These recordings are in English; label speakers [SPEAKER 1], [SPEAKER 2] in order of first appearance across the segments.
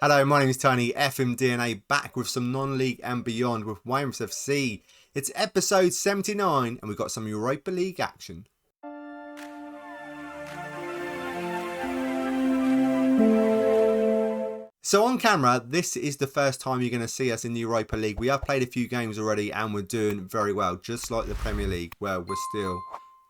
[SPEAKER 1] Hello, my name is Tony, FMDNA, back with some non-league and beyond with Weymouth FC. It's episode 79 and we've got some Europa League action. So on camera, this is the first time you're going to see us in the Europa League. We have played a few games already and we're doing very well, just like the Premier League, where we're still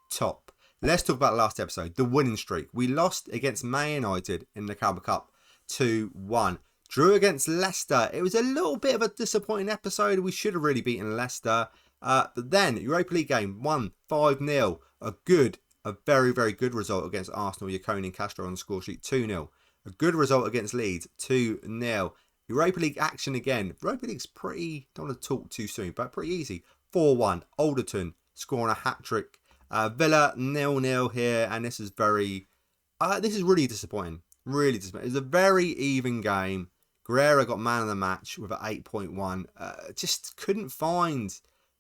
[SPEAKER 1] top. Let's talk about last episode, the winning streak. We lost against Man United in the Carabao Cup 2-1. Drew against Leicester. It was a little bit of a disappointing episode. We should have really beaten Leicester. But then, Europa League game, won 5-0. A very, very good result against Arsenal. Yacone and Castro on the score sheet, 2-0. A good result against Leeds, 2-0. Europa League action again. Europa League's pretty, don't want to talk too soon, but pretty easy. 4-1. Alderton scoring a hat-trick. Villa 0-0 here, and this is really disappointing. Really disappointing. It was a very even game. Guerrero got man of the match with an 8.1. Just couldn't find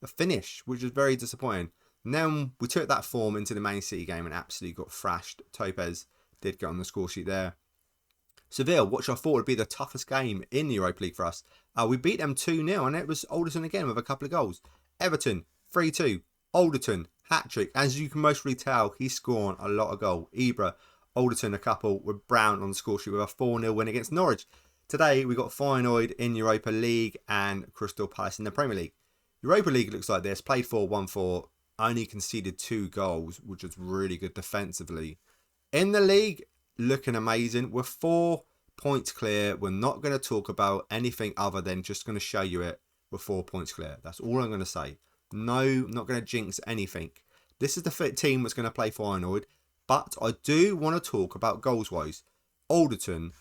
[SPEAKER 1] a finish, which was very disappointing. And then we took that form into the Man City game and absolutely got thrashed. Topez did get on the score sheet there. Seville, which I thought would be the toughest game in the Europa League for us. We beat them 2-0, and it was Alderton again with a couple of goals. Everton, 3-2. Alderton, hat-trick. As you can mostly tell, he's scoring a lot of goals. Ibra, Alderton, a couple, with Brown on the score sheet with a 4-0 win against Norwich. Today, we got Feyenoord in Europa League and Crystal Palace in the Premier League. Europa League looks like this. Played 4-1-4. Only conceded 2 goals, which was really good defensively. In the league, looking amazing. We're 4 points clear. We're not going to talk about anything other than just going to show you it. We're 4 points clear. That's all I'm going to say. No, not going to jinx anything. This is the fit team that's going to play Feyenoord. But I do want to talk about goals-wise. Alderton,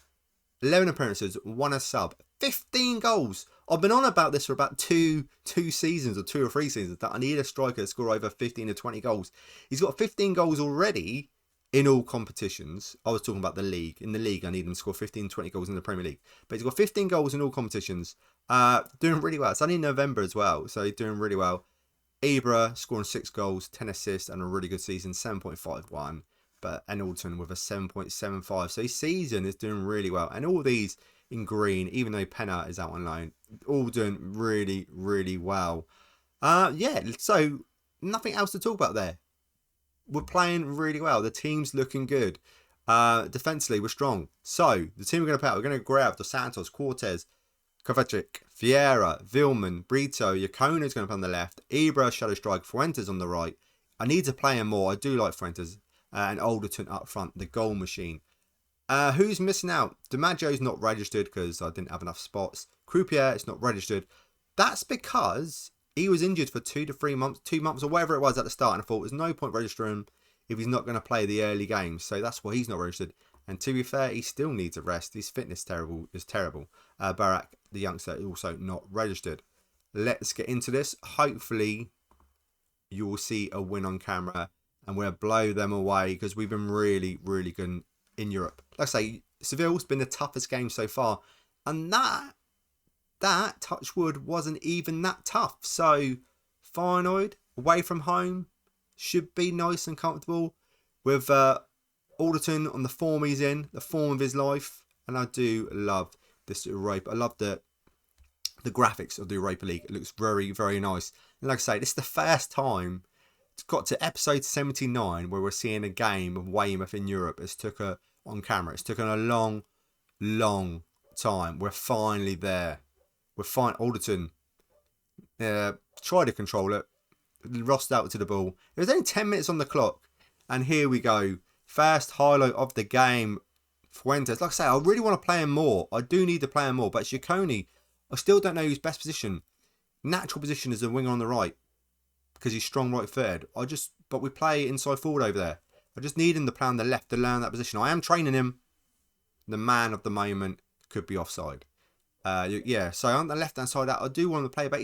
[SPEAKER 1] 11 appearances, 1 a sub, 15 goals. I've been on about this for about two seasons or 2 or 3 seasons, that I need a striker to score over 15 or 20 goals. He's got 15 goals already in all competitions. I was talking about the league. In the league, I need him to score 15, 20 goals in the Premier League. But he's got 15 goals in all competitions. Doing really well. It's only in November as well, so he's doing really well. Ibra scoring 6 goals, 10 assists, and a really good season, 7.51. And Alderton with a 7.75. So his season is doing really well. And all these in green, even though Penna is out on loan, all doing really, really well. So nothing else to talk about there. We're playing really well. The team's looking good. Defensively, we're strong. So the team we're going to play, we're going to grab Dos Santos, Cortez, Kovacic, Vieira, Vilman, Brito, Yacone is going to play on the left, Ibra, Shadow Strike, Fuentes on the right. I need to play him more. I do like Fuentes. And Alderton up front, the goal machine. Who's missing out? DiMaggio's not registered because I didn't have enough spots. Croupier is not registered. That's because he was injured for 2 to 3 months, 2 months or whatever it was at the start. And I thought there's no point registering him if he's not going to play the early games. So that's why he's not registered. And to be fair, he still needs a rest. His fitness is terrible. Barak, the youngster, is also not registered. Let's get into this. Hopefully, you will see a win on camera. And we'll blow them away because we've been really, really good in Europe. Like I say, Seville's been the toughest game so far. And that touch wood, wasn't even that tough. So, Feyenoord, away from home, should be nice and comfortable. With Alderton on the form he's in, the form of his life. And I do love this Europa. I love the graphics of the Europa League. It looks very, very nice. And like I say, this is the first time got to episode 79 where we're seeing a game of Weymouth in Europe. It's taken a long, long time. We're finally there. Alderton tried to control it. Lost out to the ball. It was only 10 minutes on the clock. And here we go. First highlight of the game. Fuentes. Like I say, I really want to play him more. I do need to play him more. But Yacone, I still don't know his best position. Natural position is a winger on the right. Because he's strong right-footed. But we play inside forward over there. I just need him to play on the left to learn that position. I am training him. The man of the moment could be offside. So on the left-hand side, I do want him to play, but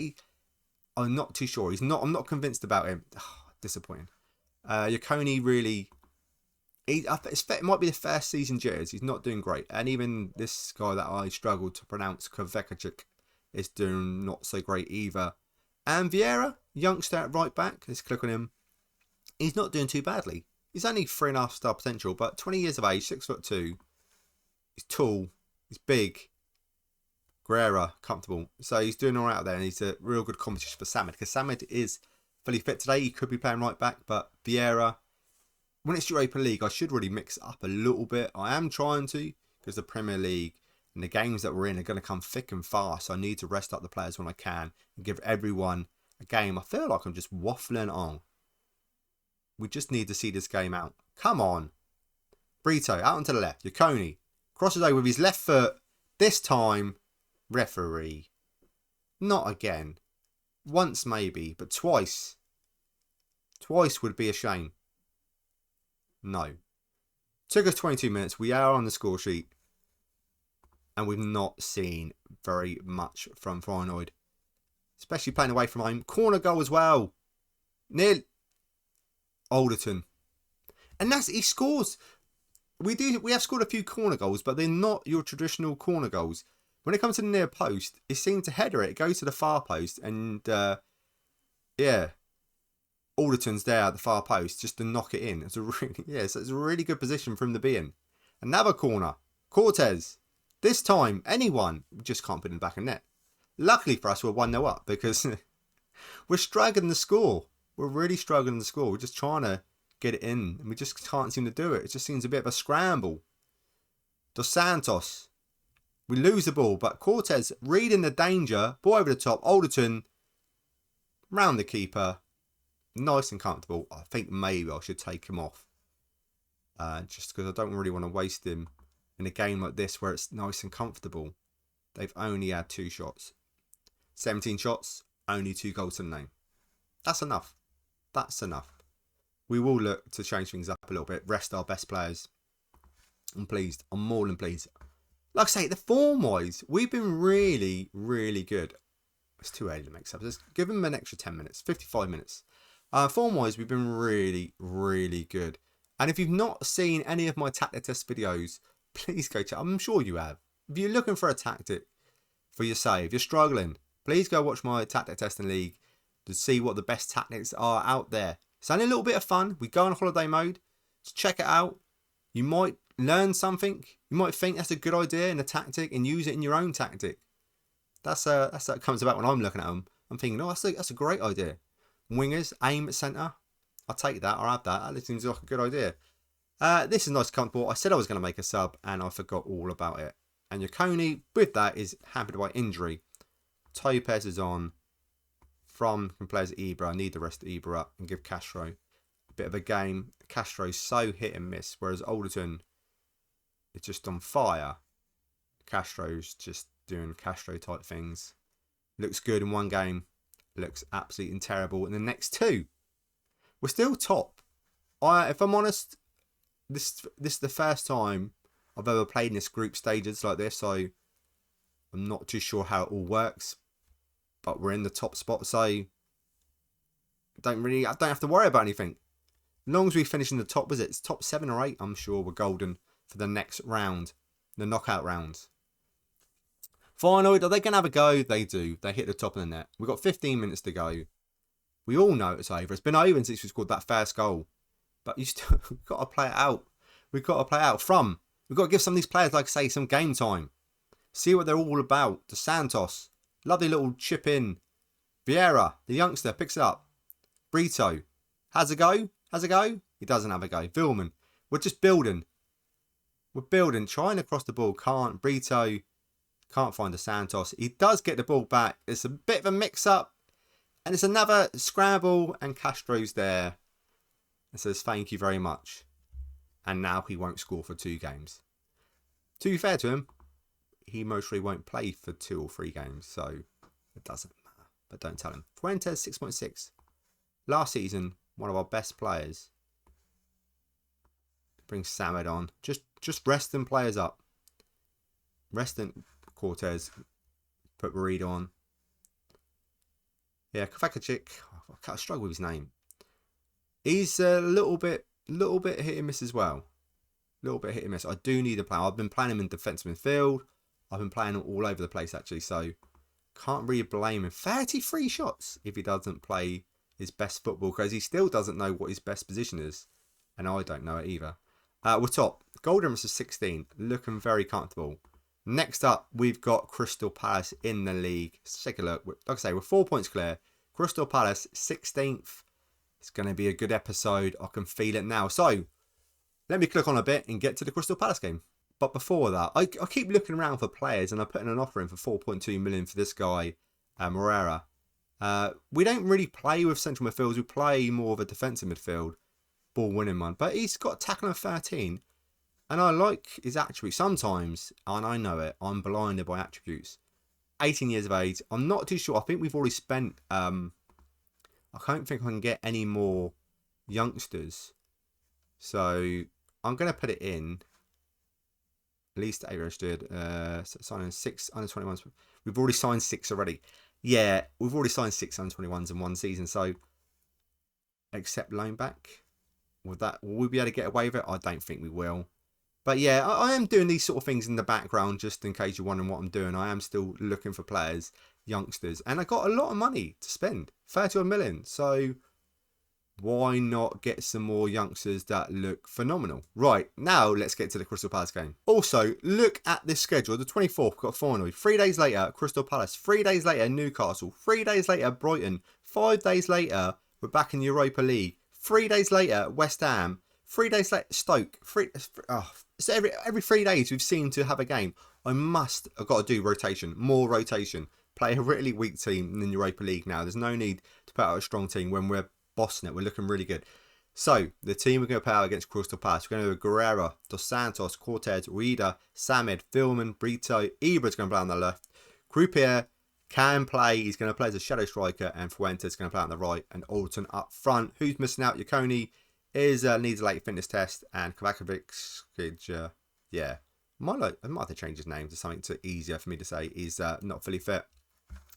[SPEAKER 1] I'm not too sure. I'm not convinced about him. Disappointing. Yacone really... It might be the first season jitters. He's not doing great. And even this guy that I struggled to pronounce, Kovacic, is doing not so great either. And Vieira, youngster at right back, let's click on him. He's not doing too badly. He's only 3.5 star potential, but 20 years of age, 6'2". He's tall, he's big, Guerrera, comfortable. So he's doing all right out there, and he's a real good competition for Samad, because Samad is fully fit today. He could be playing right back, but Vieira, when it's Europa League, I should really mix it up a little bit. I am trying to, because the Premier League and the games that we're in are going to come thick and fast. So I need to rest up the players when I can and give everyone a game. I feel like I'm just waffling on. We just need to see this game out. Come on. Brito, out onto the left. Yaconi crosses over with his left foot. This time, referee. Not again. Once maybe, but twice. Twice would be a shame. No. Took us 22 minutes. We are on the score sheet. And we've not seen very much from Feyenoord. Especially playing away from home. Corner goal as well. Near Alderton. And he scores. We have scored a few corner goals, but they're not your traditional corner goals. When it comes to the near post, it seems to header it. It goes to the far post, and yeah, Alderton's there at the far post just to knock it in. It's a really good position from the being. Another corner, Cortez. This time, anyone just can't put in the back of net. Luckily for us, we're 1-0 up because we're struggling to score. We're really struggling to score. We're just trying to get it in, and we just can't seem to do it. It just seems a bit of a scramble. Dos Santos. We lose the ball, but Cortez reading the danger. Ball over the top. Alderton round the keeper. Nice and comfortable. I think maybe I should take him off. Just because I don't really want to waste him in a game like this where it's nice and comfortable. They've only had 2 shots. 17 shots, only 2 goals to the name. That's enough. That's enough. We will look to change things up a little bit. Rest our best players. I'm pleased. I'm more than pleased. Like I say, the form-wise, we've been really, really good. It's too early to make subs. Let's give them an extra 10 minutes. 55 minutes. Form-wise, we've been really, really good. And if you've not seen any of my tactic test videos, please go check. I'm sure you have. If you're looking for a tactic for your save, you're struggling, please go watch my tactic testing league to see what the best tactics are out there. It's only a little bit of fun. We go on holiday mode. Just check it out. You might learn something. You might think that's a good idea in a tactic and use it in your own tactic. That's that comes about when I'm looking at them. I'm thinking, oh, that's a great idea. Wingers, aim at centre. I'll take that. I'll add that. That seems like a good idea. This is nice, comfortable. I said I was going to make a sub and I forgot all about it. And Yaconi, with that, is hampered by injury. Topez is on. From players at Ibra. I need the rest of Ibra up and give Castro a bit of a game. Castro's so hit and miss, whereas Alderton is just on fire. Castro's just doing Castro type things. Looks good in one game. Looks absolutely terrible in the next 2. We're still top. If I'm honest, this is the first time I've ever played in this group stages like this, so I'm not too sure how it all works. But we're in the top spot, so I don't have to worry about anything. As long as we finish in the top, it's top 7 or 8, I'm sure we're golden for the next round, the knockout rounds. Feyenoord, are they going to have a go? They do. They hit the top of the net. We've got 15 minutes to go. We all know it's over. It's been over since we scored that first goal. But we've got to play it out. We've got to play it out. We've got to give some of these players, like I say, some game time. See what they're all about. Dos Santos. Lovely little chip in. Vieira, the youngster, picks it up. Brito. Has a go? He doesn't have a go. Vilman. We're just building. We're building. Trying to cross the ball. Can't. Brito can't find Dos Santos. He does get the ball back. It's a bit of a mix-up. And it's another scramble. And Castro's there. And says thank you very much. And now he won't score for 2 games. To be fair to him, he mostly won't play for 2 or 3 games, so it doesn't matter. But don't tell him. Fuentes 6.6. Last season, one of our best players. Bring Samad on. Just resting players up. Resting Cortez. Put Burrito on. Yeah, Kovacic. I struggle with his name. He's a little bit hit and miss as well. Little bit hit and miss. I do need a player. I've been playing him in defensive midfield. I've been playing him all over the place actually, so can't really blame him. 33 shots if he doesn't play his best football, because he still doesn't know what his best position is, and I don't know it either. We're top. Goal difference is 16, looking very comfortable. Next up, we've got Crystal Palace in the league. Let's take a look. Like I say, we're 4 points clear. Crystal Palace, 16th. It's going to be a good episode. I can feel it now. So, let me click on a bit and get to the Crystal Palace game. But before that, I keep looking around for players, and I put in an offer in for 4.2 million for this guy, Morera. We don't really play with central midfields. We play more of a defensive midfield, ball winning one. But he's got tackling of 13. And I like his attributes sometimes, and I know it, I'm blinded by attributes. 18 years of age. I'm not too sure. I think we've already spent, I don't think I can get any more youngsters. So I'm going to put it in. At least 8 registered. Signing 6 under 21s. We've already signed 6 already. Yeah, we've already signed 6 under 21s in one season. So accept loan back. Will we be able to get away with it? I don't think we will. But yeah, I am doing these sort of things in the background just in case you're wondering what I'm doing. I am still looking for players, youngsters. And I got a lot of money to spend. 31 million. So why not get some more youngsters that look phenomenal? Right, now let's get to the Crystal Palace game. Also, look at this schedule. The 24th, we've got final. 3 days later, Crystal Palace. 3 days later, Newcastle. 3 days later, Brighton. 5 days later, we're back in the Europa League. 3 days later, West Ham. 3 days later, Stoke. So every 3 days we've seemed to have a game. I've got to do rotation, more rotation. Play a really weak team in the Europa League now. There's no need to put out a strong team when we're bossing it. We're looking really good. So the team we're going to put out against Crystal Palace, we're going to do Guerrero, Dos Santos, Cortez, Ruida, Samed, Filman, Brito, Ibra's going to play on the left. Croupier can play. He's going to play as a shadow striker, and Fuentes going to play on the right, and Alderton up front. Who's missing out? Yaconi needs a late fitness test, and Kovacevic, yeah, I might have to change his name to something easier for me to say. Is not fully fit.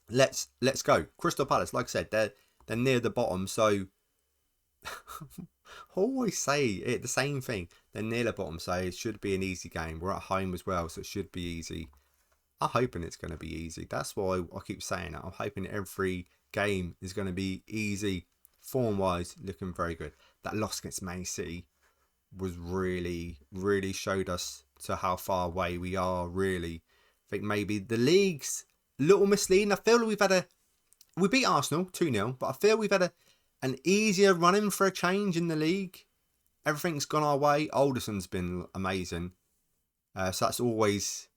[SPEAKER 1] Let's go. Crystal Palace, like I said, they're near the bottom, so I always say it the same thing. They're near the bottom, so it should be an easy game. We're at home as well, so it should be easy. I'm hoping it's going to be easy. That's why I keep saying it. I'm hoping every game is going to be easy. Form-wise, looking very good. That loss against Man City was really showed us to how far away we are, really. I think maybe the league's a little misleading. I feel we beat Arsenal 2-0, but I feel we've had an easier run-in for a change in the league. Everything's gone our way. Alderton's been amazing. So it's always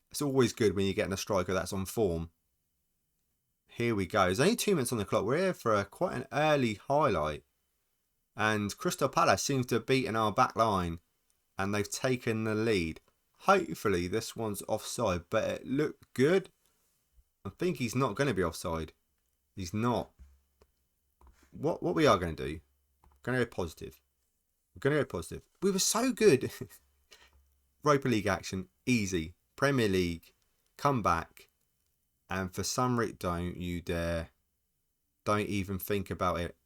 [SPEAKER 1] good when you're getting a striker that's on form. Here we go. There's only 2 minutes on the clock. We're here for quite an early highlight. And Crystal Palace seems to have beaten our back line. And they've taken the lead. Hopefully this one's offside. But it looked good. I think he's not going to be offside. He's not. What we are going to do. We're going to go positive. We're going to go positive. We were so good. Europa League action. Easy. Premier League. Come back. And for some reason, don't you dare. Don't even think about it.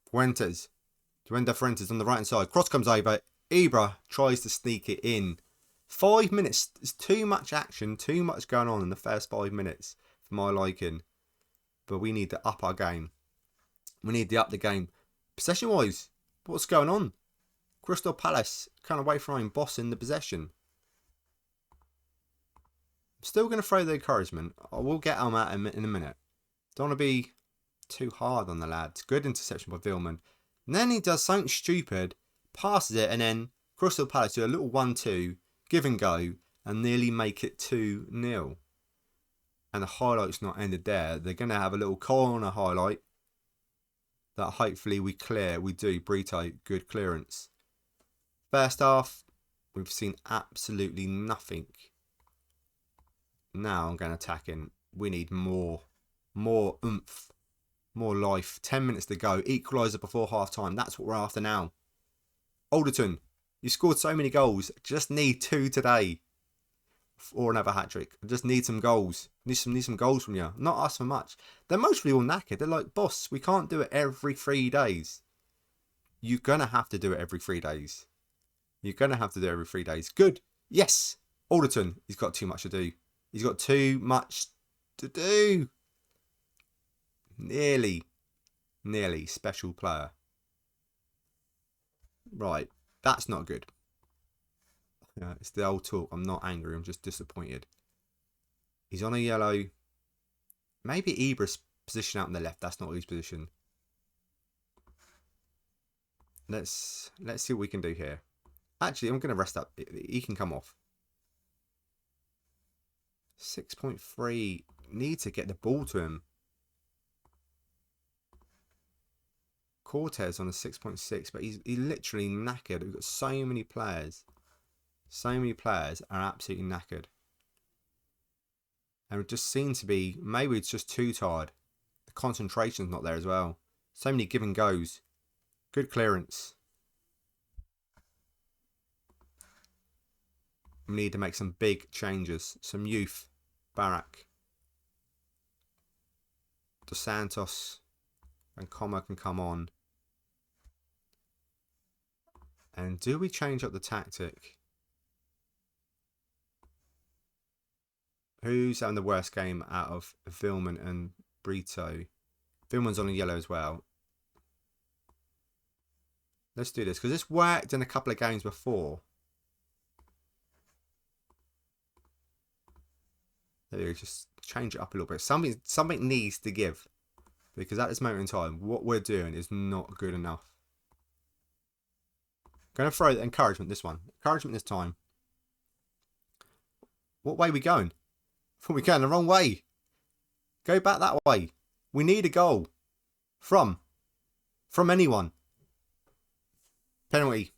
[SPEAKER 1] Fuentes on the right hand side. Cross comes over. Ibra tries to sneak it in. 5 minutes. There's too much action. Too much going on in the first 5 minutes. For my liking. But we need to up our game. We need to up the game. Possession wise. What's going on? Crystal Palace kind of away from home, bossing the possession. Still going to throw the encouragement. I will get him at him in a minute. Don't want to be too hard on the lads. Good interception by Vilman. And then he does something stupid. Passes it. And then Crystal Palace do a little 1-2. Give and go. And nearly make it 2-0. And the highlight's not ended there. They're going to have a little corner highlight. That hopefully we clear. We do. Brito. Good clearance. First half. We've seen absolutely nothing. Now I'm going to attack in. We need more oomph, more life. 10 minutes to go. Equaliser before half time. That's what we're after now. Alderton, you scored so many goals. Just need 2 today. Or another hat-trick. I just need some goals. Need some goals from you. Not us for much. They're mostly all knackered. They're like, boss, we can't do it every 3 days. You're going to have to do it every 3 days. You're going to have to do it every 3 days. Good. Yes. Alderton, he's got too much to do. He's got too much to do. Nearly special player. Right, that's not good. Yeah, it's the old talk. I'm not angry. I'm just disappointed. He's on a yellow. Maybe Ibra's position out on the left. That's not his position. Let's see what we can do here. Actually, I'm going to rest up. He can come off. 6.3. Need to get the ball to him. Cortez on a 6.6, but he's literally knackered. We've got so many players. So many players are absolutely knackered. And it just seems to be, maybe it's just too tired. The concentration's not there as well. So many give and goes. Good clearance. We need to make some big changes. Some youth. Barak. Dos Santos and Coma can come on. And do we change up the tactic? Who's having the worst game out of Vilman and Brito? Vilman's on a yellow as well. Let's do this, because this worked in a couple of games before. There we go, just change it up a little bit. Something needs to give. Because at this moment in time, what we're doing is not good enough. Going to throw encouragement this one. Encouragement this time. What way are we going? I thought we were going the wrong way. Go back that way. We need a goal. From anyone. Penalty.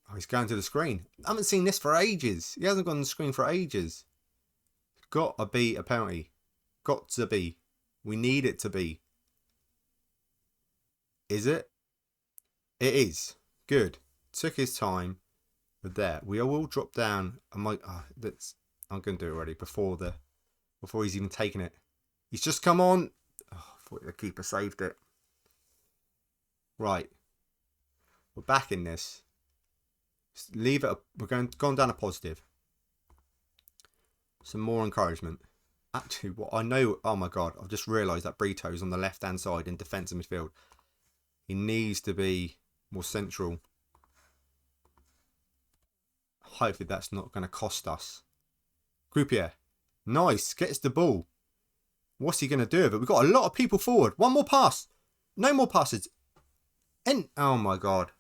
[SPEAKER 1] Oh, he's going to the screen. I haven't seen this for ages. He hasn't gone on the screen for ages. Got to be a penalty. Got to be. We need it to be. Is it? It is. Good. Took his time. But there. We will drop down. I'm going to do it already before he's even taken it. He's just come on. Oh, I thought the keeper saved it. Right. We're back in this. Just leave it. We're gone down a positive. Some more encouragement. Actually, what I know. Oh my God! I've just realised that Brito's on the left-hand side in defensive midfield. He needs to be more central. Hopefully, that's not going to cost us. Croupier, nice. Gets the ball. What's he going to do with it? We've got a lot of people forward. One more pass. No more passes. And oh my God.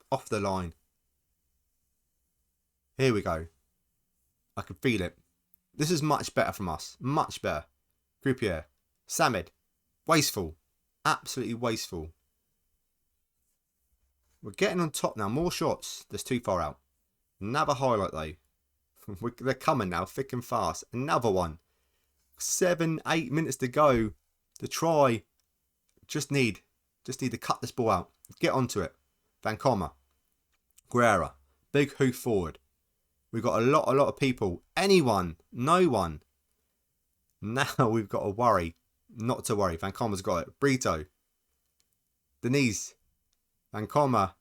[SPEAKER 1] Off the line. Here we go. I can feel it. This is much better from us. Much better. Croupier. Samid. Wasteful. Absolutely wasteful. We're getting on top now. More shots. That's too far out. Another highlight though. They're coming now. Thick and fast. Another one. 7-8 minutes to go. To try. Just need to cut this ball out. Get onto it. Van Commer. Guerra. Big hoof forward. We've got a lot of people. Anyone. No one. Now we've got to worry. Not to worry. Van Commer's got it. Brito. Denise. Van Commer.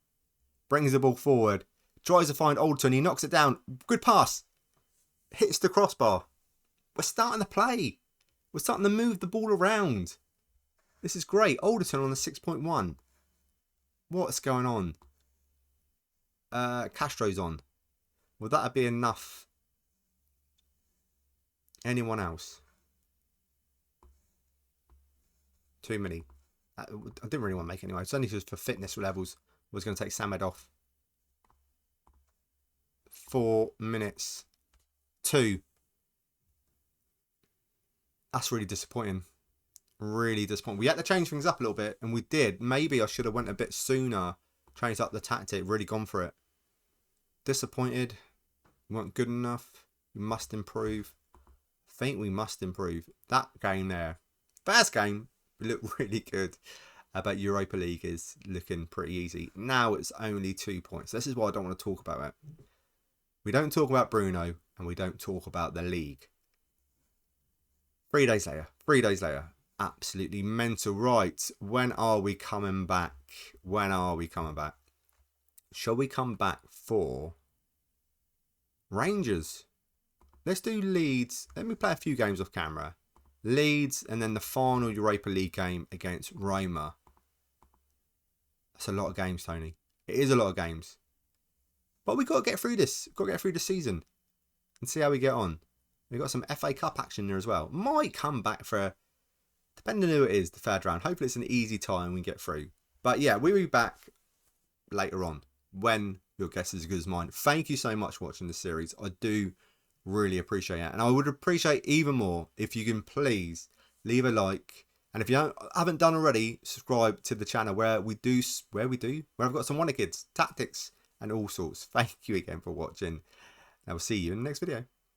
[SPEAKER 1] Brings the ball forward. Tries to find Alderton. He knocks it down. Good pass. Hits the crossbar. We're starting to play. We're starting to move the ball around. This is great. Alderton on the 6.1. What's going on? Castro's on. Will that be enough? Anyone else? Too many. I didn't really want to make it anyway. It's only just for fitness levels. I was going to take Samad off. 4 minutes. 2. That's really disappointing. Really disappointing. We had to change things up a little bit, and we did. Maybe I should have went a bit sooner. Changed up the tactic. Really gone for it. Disappointed. We weren't good enough. We must improve. I think we must improve. That game there. First game. We looked really good. But Europa League is looking pretty easy. Now it's only 2 points. This is why I don't want to talk about it. We don't talk about Bruno. And we don't talk about the league. 3 days later. 3 days later. Absolutely mental. Right. When are we coming back? When are we coming back? Shall we come back for Rangers? Let's do Leeds. Let me play a few games off camera. Leeds and then the final Europa League game against Roma. That's a lot of games, Tony. It is a lot of games. But we've got to get through this. Got to get through the season and see how we get on. We've got some FA Cup action there as well. Might come back for, depending on who it is, the third round. Hopefully it's an easy time we get through. But yeah, we'll be back later on when your guess is as good as mine. Thank you so much for watching this series. I do really appreciate it. And I would appreciate even more if you can please leave a like. And if you haven't done already, subscribe to the channel where I've got some Wonder Kids, tactics, and all sorts. Thank you again for watching. I will see you in the next video.